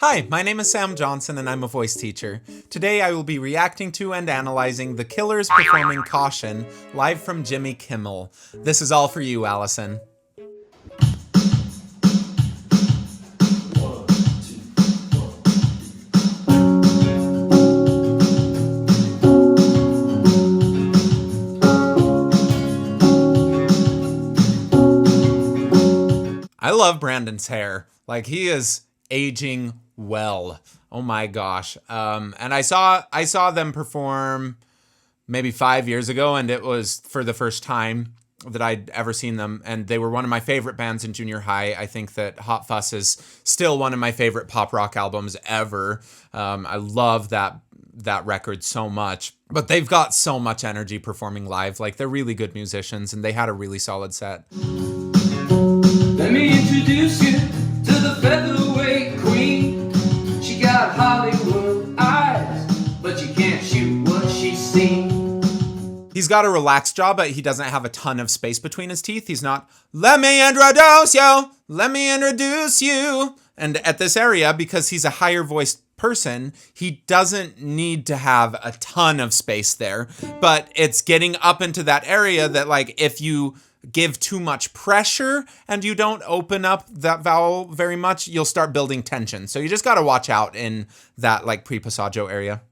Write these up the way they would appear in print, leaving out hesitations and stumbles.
Hi, my name is Sam Johnson and I'm a voice teacher. Today I will be reacting to and analyzing The Killers performing Caution, live from Jimmy Kimmel. This is all for you, Allison. I love Brandon's hair. Like, he is aging well. Oh my gosh. And I saw them perform maybe 5 years ago, and it was for the first time that I'd ever seen them, and they were one of my favorite bands in junior high. I think that Hot Fuss is still one of my favorite pop rock albums ever. I love that record so much. But they've got so much energy performing live. Like, they're really good musicians, and they had a really solid set. Let me introduce you to the featherweight queen. She got Hollywood eyes, but you can't shoot what she's seen. He's got a relaxed jaw, but he doesn't have a ton of space between his teeth. He's not, let me introduce you, let me introduce you. And at this area, because he's a higher voiced person, he doesn't need to have a ton of space there. But it's getting up into that area that, like, if you give too much pressure and you don't open up that vowel very much, you'll start building tension. So you just got to watch out in that, like, pre-passaggio area.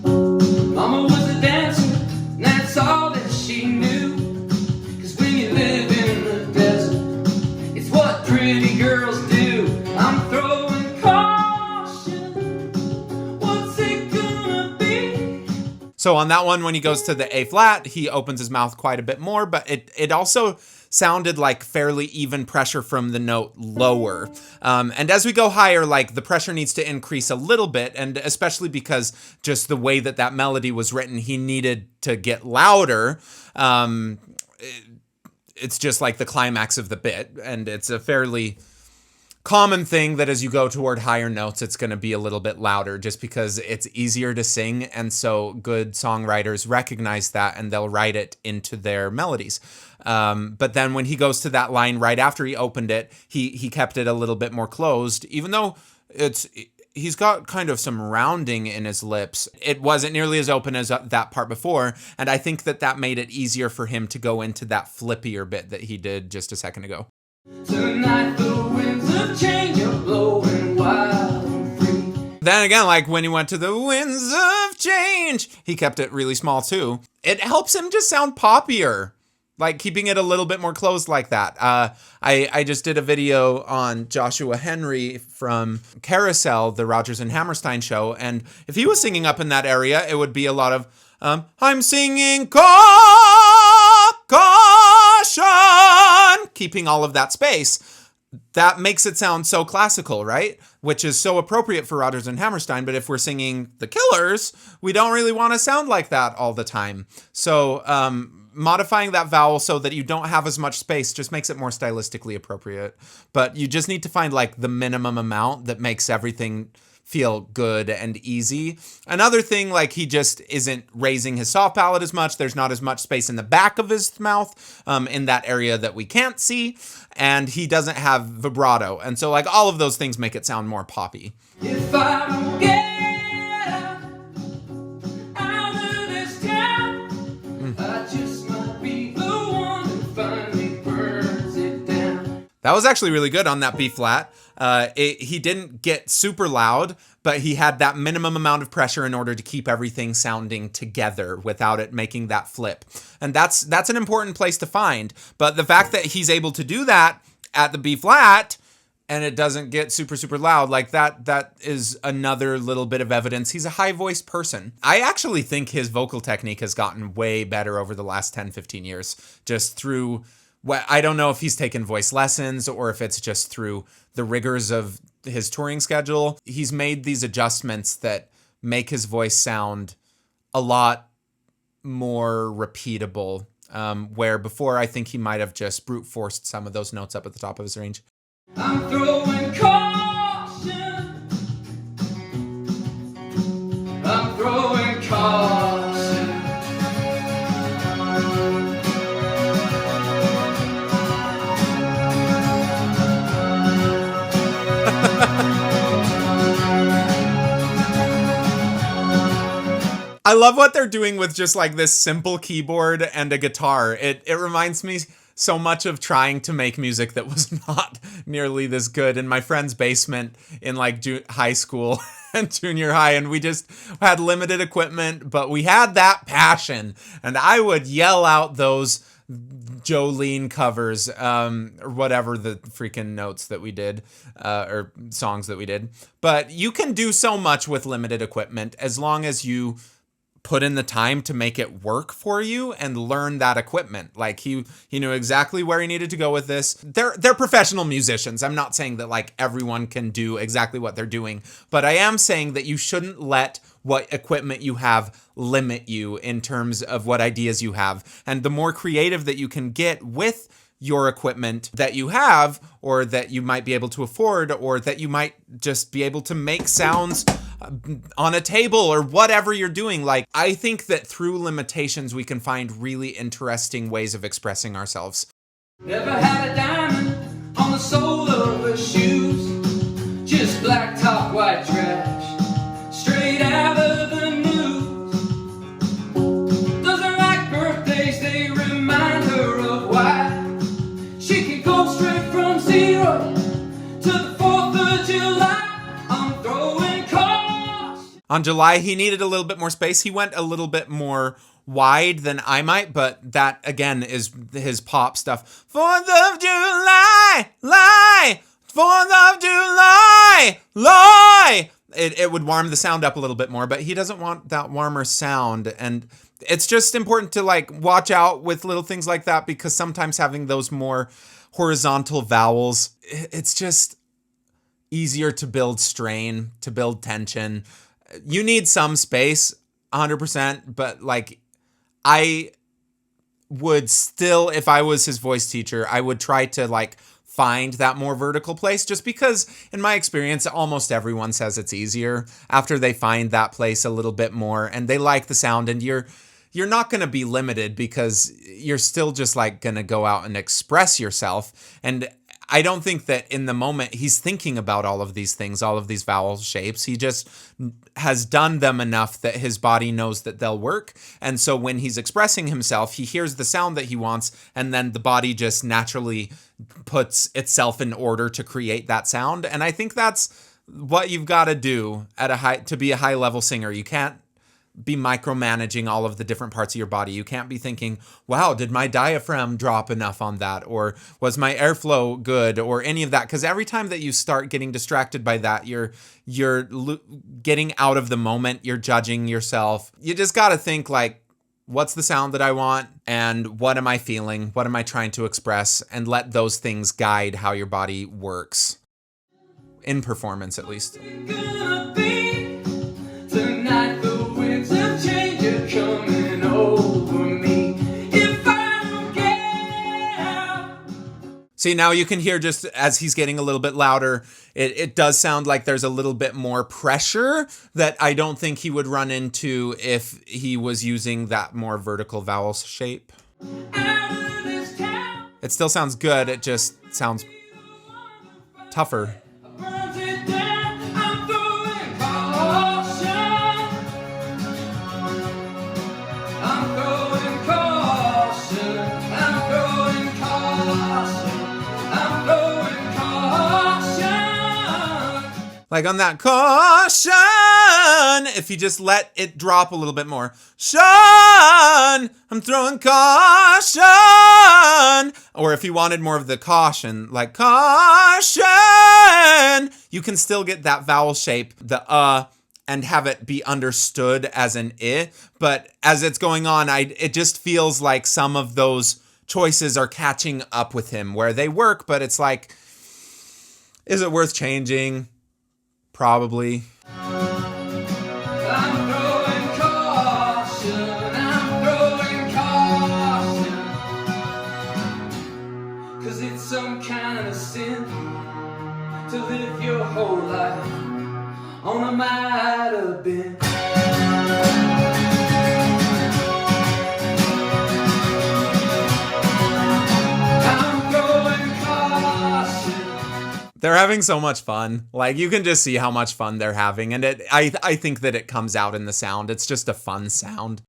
Mama was a dancer, and that's all that she knew. Cause when you live in the desert, it's what pretty girls do. I'm throwing caution. What's it gonna be? So on that one, when he goes to the A flat, he opens his mouth quite a bit more, but it also sounded like fairly even pressure from the note lower. And as we go higher, like, the pressure needs to increase a little bit, and especially because just the way that melody was written, he needed to get louder. It's just like the climax of the bit, and it's a fairly common thing that as you go toward higher notes, it's going to be a little bit louder just because it's easier to sing. And so good songwriters recognize that and they'll write it into their melodies. But then when he goes to that line right after he opened it, he kept it a little bit more closed, even though he's got kind of some rounding in his lips. It wasn't nearly as open as that part before. And I think that made it easier for him to go into that flippier bit that he did just a second ago. Tonight the winds of change are blowing wild and free. Then again, like, when he went to the winds of change, he kept it really small too. It helps him just sound poppier, like keeping it a little bit more closed like that. I just did a video on Joshua Henry from Carousel, the Rodgers and Hammerstein show, and if he was singing up in that area, it would be a lot of, I'm singing caution, keeping all of that space. That makes it sound so classical, right? Which is so appropriate for Rodgers and Hammerstein. But if we're singing The Killers, we don't really want to sound like that all the time. So modifying that vowel so that you don't have as much space just makes it more stylistically appropriate. But you just need to find, like, the minimum amount that makes everything feel good and easy. Another thing, like, he just isn't raising his soft palate as much. There's not as much space in the back of his mouth, in that area that we can't see. And he doesn't have vibrato. And so, like, all of those things make it sound more poppy. If I don't get out of this town, I just might be the one who finally burns it down. That was actually really good on that B flat. He didn't get super loud, but he had that minimum amount of pressure in order to keep everything sounding together without it making that flip. And that's an important place to find. But the fact that he's able to do that at the B flat and it doesn't get super, super loud, like, that is another little bit of evidence he's a high-voiced person. I actually think his vocal technique has gotten way better over the last 10, 15 years, just through, well, I don't know if he's taken voice lessons or if it's just through the rigors of his touring schedule. He's made these adjustments that make his voice sound a lot more repeatable, where before I think he might have just brute forced some of those notes up at the top of his range. I'm throwing caution. I'm throwing caution. I love what they're doing with just like this simple keyboard and a guitar. It reminds me so much of trying to make music that was not nearly this good in my friend's basement in like high school and junior high, and we just had limited equipment, but we had that passion, and I would yell out those Jolene covers, or whatever the freaking notes that we did, or songs that we did. But you can do so much with limited equipment as long as you put in the time to make it work for you and learn that equipment. Like he knew exactly where he needed to go with this. They're professional musicians. I'm not saying that like everyone can do exactly what they're doing, but I am saying that you shouldn't let what equipment you have limit you in terms of what ideas you have. And the more creative that you can get with your equipment that you have, or that you might be able to afford, or that you might just be able to make sounds on a table or whatever you're doing. Like, I think that through limitations, we can find really interesting ways of expressing ourselves. Never had a diamond on the sole of her shoes, just black top, white trash, straight out of the news. Doesn't like birthdays, they remind her of why she can go straight from 0 to the 4th of July. I'm throwing caution. On July, he needed a little bit more space. He went a little bit more wide than I might, but that again is his pop stuff. 4th of July, lie, 4th of July, lie. It would warm the sound up a little bit more, but he doesn't want that warmer sound. And it's just important to like watch out with little things like that, because sometimes having those more horizontal vowels, it's just easier to build strain, to build tension. You need some space, 100%, but like I would still, if I was his voice teacher, I would try to like find that more vertical place, just because in my experience, almost everyone says it's easier after they find that place a little bit more and they like the sound, and you're not going to be limited because you're still just like going to go out and express yourself. And I don't think that in the moment he's thinking about all of these things, all of these vowel shapes. He just has done them enough that his body knows that they'll work. And so when he's expressing himself, he hears the sound that he wants, and then the body just naturally puts itself in order to create that sound. And I think that's what you've got to do to be a high level singer. You can't be micromanaging all of the different parts of your body. You can't be thinking, wow, did my diaphragm drop enough on that? Or was my airflow good? Or any of that. Because every time that you start getting distracted by that, you're getting out of the moment. You're judging yourself. You just got to think like, what's the sound that I want? And what am I feeling? What am I trying to express? And let those things guide how your body works. In performance, at least. Tonight the winds of change are coming over me. If I don't get out. See, now you can hear, just as he's getting a little bit louder, it does sound like there's a little bit more pressure that I don't think he would run into if he was using that more vertical vowel shape. It still sounds good, it just sounds tougher. Like on that caution, if you just let it drop a little bit more. Sean, I'm throwing caution. Or if you wanted more of the caution, like caution, you can still get that vowel shape, the and have it be understood as an I. But as it's going on, it just feels like some of those choices are catching up with him where they work, but it's like, is it worth changing? Probably. I'm throwing caution, cause it's some kind of sin to live your whole life on a might have been. They're having so much fun. Like, you can just see how much fun they're having, and I think that it comes out in the sound. It's just a fun sound.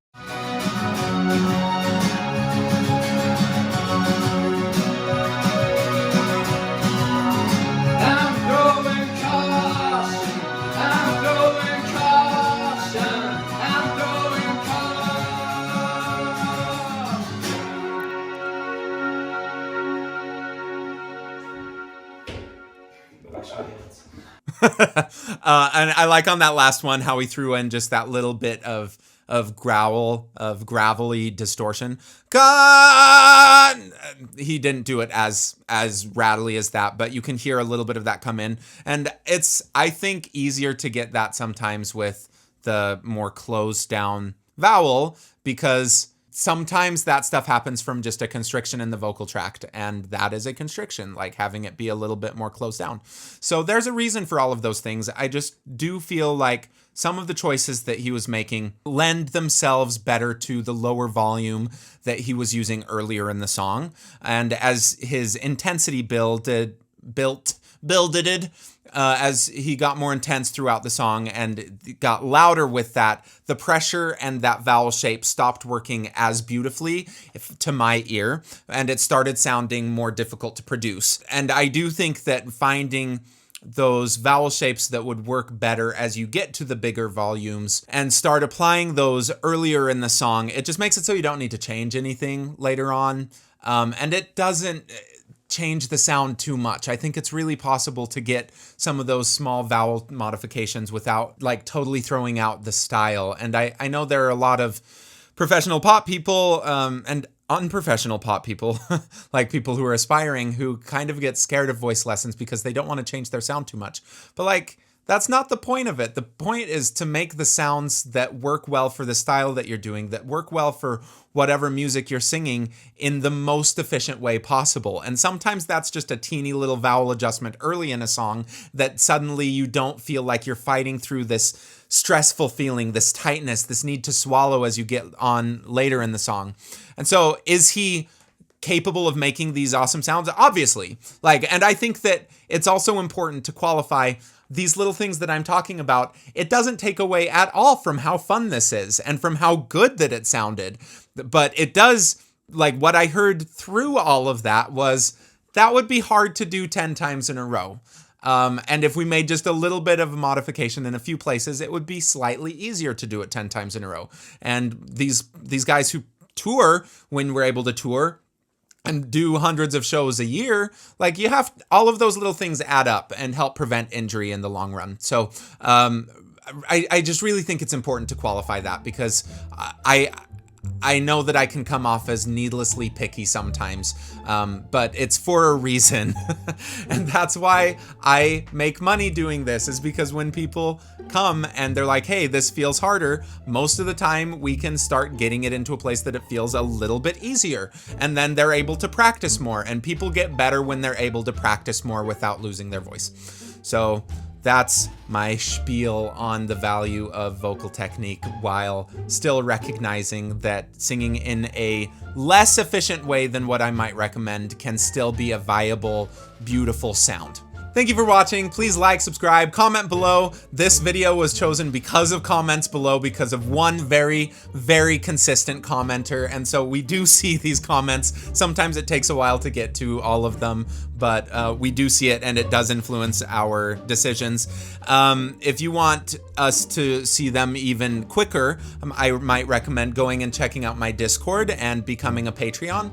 And I like on that last one how he threw in just that little bit of growl, of gravelly distortion. God! He didn't do it as rattly as that, but you can hear a little bit of that come in. And it's, I think, easier to get that sometimes with the more closed down vowel, because sometimes that stuff happens from just a constriction in the vocal tract, and that is a constriction, like having it be a little bit more closed down. So there's a reason for all of those things. I just do feel like some of the choices that he was making lend themselves better to the lower volume that he was using earlier in the song. And as his intensity builded, as he got more intense throughout the song and got louder with that, the pressure and that vowel shape stopped working as beautifully to my ear, and it started sounding more difficult to produce. And I do think that finding those vowel shapes that would work better as you get to the bigger volumes and start applying those earlier in the song, it just makes it so you don't need to change anything later on. And it doesn't change the sound too much. I think it's really possible to get some of those small vowel modifications without like totally throwing out the style. And I know there are a lot of professional pop people and unprofessional pop people, like people who are aspiring, who kind of get scared of voice lessons because they don't want to change their sound too much. But like, that's not the point of it. The point is to make the sounds that work well for the style that you're doing, that work well for whatever music you're singing in the most efficient way possible. And sometimes that's just a teeny little vowel adjustment early in a song that suddenly you don't feel like you're fighting through this stressful feeling, this tightness, this need to swallow as you get on later in the song. And so is he capable of making these awesome sounds? Obviously. And I think that it's also important to qualify these little things that I'm talking about. It doesn't take away at all from how fun this is and from how good that it sounded. But it does, like what I heard through all of that was that would be hard to do 10 times in a row. And if we made just a little bit of a modification in a few places, it would be slightly easier to do it 10 times in a row. And these guys who tour, when we're able to tour and do hundreds of shows a year, like you have all of those little things add up and help prevent injury in the long run. So I just really think it's important to qualify that, because I know that I can come off as needlessly picky sometimes, but it's for a reason. And that's why I make money doing this, is because when people come and they're like, hey, this feels harder, most of the time we can start getting it into a place that it feels a little bit easier. And then they're able to practice more, and people get better when they're able to practice more without losing their voice. So that's my spiel on the value of vocal technique, while still recognizing that singing in a less efficient way than what I might recommend can still be a viable, beautiful sound. Thank you for watching. Please like, subscribe, comment below. This video was chosen because of comments below, because of one very, very consistent commenter. And so we do see these comments. Sometimes it takes a while to get to all of them, but we do see it, and it does influence our decisions. If you want us to see them even quicker, I might recommend going and checking out my Discord and becoming a Patreon.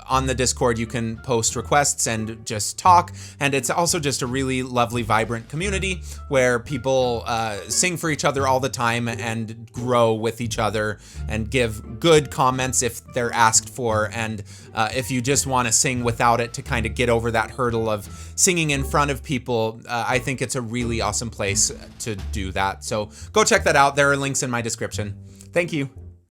On the Discord, you can post requests and just talk, and it's also just a really lovely, vibrant community where people sing for each other all the time and grow with each other and give good comments if they're asked for. And if you just want to sing without it to kind of get over that hurdle of singing in front of people, I think it's a really awesome place to do that. So go check that out. There are links in my description. Thank you.